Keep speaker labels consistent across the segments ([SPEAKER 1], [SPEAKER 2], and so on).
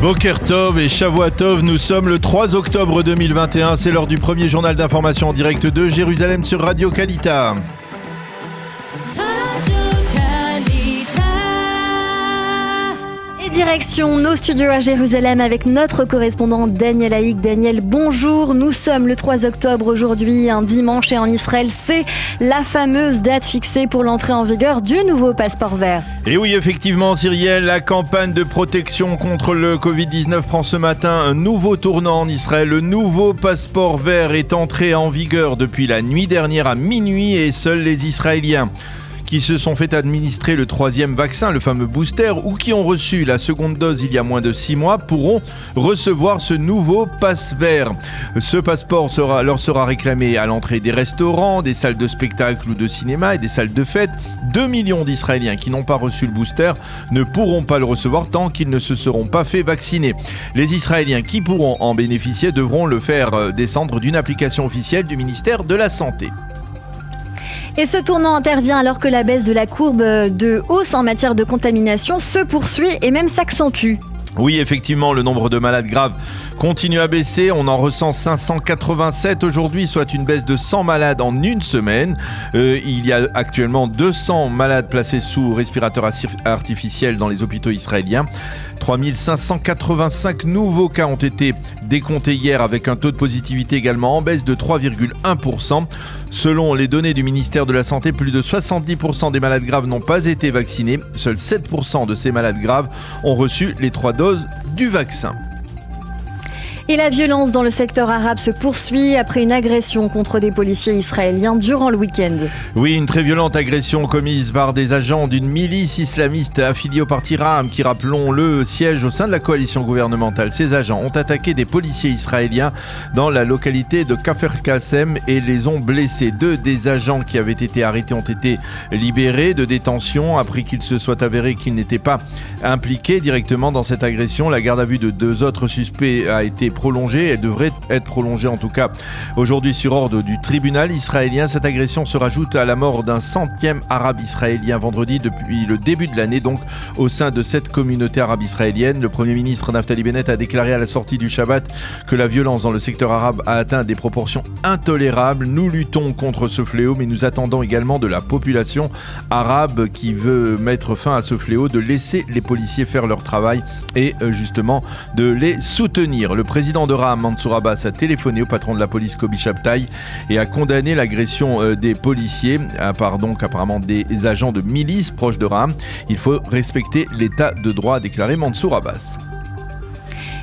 [SPEAKER 1] Boker Tov et Shavua Tov, nous sommes le 3 octobre 2021, c'est l'heure du premier journal d'information en direct de Jérusalem sur Radio Kalita.
[SPEAKER 2] Direction nos studios à Jérusalem avec notre correspondant Daniel Haïk. Daniel, bonjour. Nous sommes le 3 octobre aujourd'hui, un dimanche, et en Israël, c'est la fameuse date fixée pour l'entrée en vigueur du nouveau passeport vert.
[SPEAKER 1] Et oui, effectivement, Cyrielle, la campagne de protection contre le Covid-19 prend ce matin un nouveau tournant en Israël. Le nouveau passeport vert est entré en vigueur depuis la nuit dernière à minuit et seuls les Israéliens qui se sont fait administrer le troisième vaccin, le fameux booster, ou qui ont reçu la seconde dose il y a moins de 6 mois, pourront recevoir ce nouveau passe vert. Ce passeport leur sera réclamé à l'entrée des restaurants, des salles de spectacle ou de cinéma et des salles de fête. 2 millions d'Israéliens qui n'ont pas reçu le booster ne pourront pas le recevoir tant qu'ils ne se seront pas fait vacciner. Les Israéliens qui pourront en bénéficier devront le faire descendre d'une application officielle du ministère de la Santé.
[SPEAKER 2] Et ce tournant intervient alors que la baisse de la courbe de hausse en matière de contamination se poursuit et même s'accentue.
[SPEAKER 1] Oui, effectivement, le nombre de malades graves continue à baisser. On en recense 587 aujourd'hui, soit une baisse de 100 malades en une semaine. Il y a actuellement 200 malades placés sous respirateur artificiel dans les hôpitaux israéliens. 3585 nouveaux cas ont été décomptés hier avec un taux de positivité également en baisse de 3,1%. Selon les données du ministère de la Santé, plus de 70% des malades graves n'ont pas été vaccinés. Seuls 7% de ces malades graves ont reçu les 3 doses du vaccin.
[SPEAKER 2] Et la violence dans le secteur arabe se poursuit après une agression contre des policiers israéliens durant le week-end.
[SPEAKER 1] Oui, une très violente agression commise par des agents d'une milice islamiste affiliée au parti Ra'am qui, rappelons-le, siège au sein de la coalition gouvernementale. Ces agents ont attaqué des policiers israéliens dans la localité de Kafr Qassem et les ont blessés. 2 des agents qui avaient été arrêtés ont été libérés de détention après qu'il se soit avéré qu'ils n'étaient pas impliqués directement dans cette agression. La garde à vue de 2 autres suspects a été prolongée. Elle devrait être prolongée en tout cas aujourd'hui sur ordre du tribunal israélien. Cette agression se rajoute à la mort d'un 100e arabe israélien vendredi depuis le début de l'année, donc au sein de cette communauté arabe israélienne. Le Premier ministre Naftali Bennett a déclaré à la sortie du Shabbat que la violence dans le secteur arabe a atteint des proportions intolérables. Nous luttons contre ce fléau, mais nous attendons également de la population arabe qui veut mettre fin à ce fléau de laisser les policiers faire leur travail et justement de les soutenir. Le président de Ra'am, Mansour Abbas, a téléphoné au patron de la police, Kobi Shabtai, et a condamné l'agression des policiers, donc apparemment des agents de milice proches de Ra'am. Il faut respecter l'état de droit, a déclaré Mansour Abbas.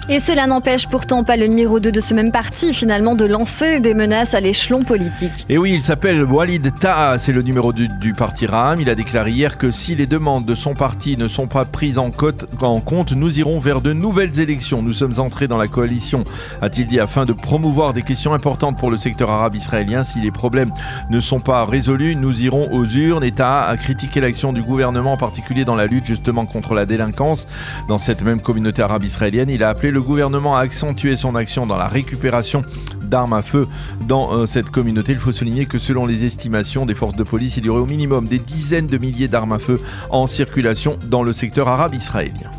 [SPEAKER 2] Et cela n'empêche pourtant pas le numéro 2 de ce même parti, finalement, de lancer des menaces à l'échelon politique.
[SPEAKER 1] Et oui, il s'appelle Walid Taha, c'est le numéro 2 du parti Ra'am. Il a déclaré hier que si les demandes de son parti ne sont pas prises en compte, nous irons vers de nouvelles élections. Nous sommes entrés dans la coalition, a-t-il dit, afin de promouvoir des questions importantes pour le secteur arabe israélien. Si les problèmes ne sont pas résolus, nous irons aux urnes. Et Taha a critiqué l'action du gouvernement, en particulier dans la lutte justement contre la délinquance. Dans cette même communauté arabe israélienne, il a appelé le gouvernement a accentué son action dans la récupération d'armes à feu dans cette communauté. Il faut souligner que selon les estimations des forces de police, il y aurait au minimum des dizaines de milliers d'armes à feu en circulation dans le secteur arabe israélien.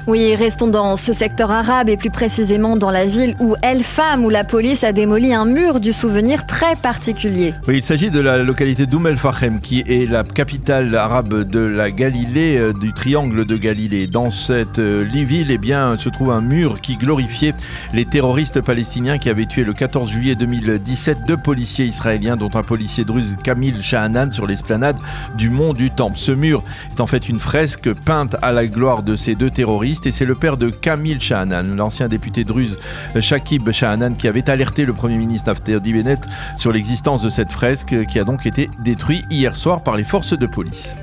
[SPEAKER 2] Oui, restons dans ce secteur arabe et plus précisément dans la ville où El Fam, où la police a démoli un mur du souvenir très particulier.
[SPEAKER 1] Oui, il s'agit de la localité d'Oum El-Fachem qui est la capitale arabe de la Galilée, du triangle de Galilée. Dans cette ville, se trouve un mur qui glorifiait les terroristes palestiniens qui avaient tué le 14 juillet 2017 2 policiers israéliens, dont un policier druze, Kamil Shahanan, sur l'esplanade du mont du Temple. Ce mur est en fait une fresque peinte à la gloire de ces 2 terroristes. Et c'est le père de Kamil Shahanan, l'ancien député druze Shakib Shahanan, qui avait alerté le Premier ministre Naftali Bennett sur l'existence de cette fresque qui a donc été détruite hier soir par les forces de police.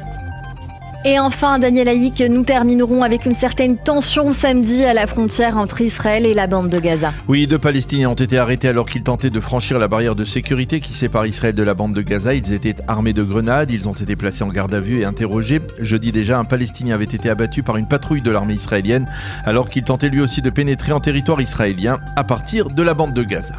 [SPEAKER 2] Et enfin, Daniel Haïk, nous terminerons avec une certaine tension samedi à la frontière entre Israël et la bande de Gaza.
[SPEAKER 1] Oui, 2 Palestiniens ont été arrêtés alors qu'ils tentaient de franchir la barrière de sécurité qui sépare Israël de la bande de Gaza. Ils étaient armés de grenades, ils ont été placés en garde à vue et interrogés. Jeudi déjà, un Palestinien avait été abattu par une patrouille de l'armée israélienne alors qu'il tentait lui aussi de pénétrer en territoire israélien à partir de la bande de Gaza.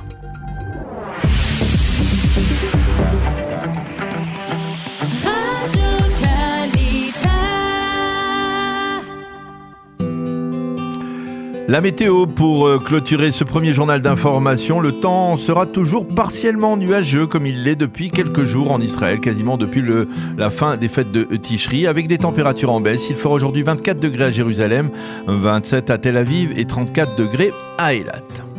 [SPEAKER 1] La météo pour clôturer ce premier journal d'information. Le temps sera toujours partiellement nuageux comme il l'est depuis quelques jours en Israël, quasiment depuis la fin des fêtes de Tishri, avec des températures en baisse. Il fera aujourd'hui 24 degrés à Jérusalem, 27 à Tel Aviv et 34 degrés à Eilat.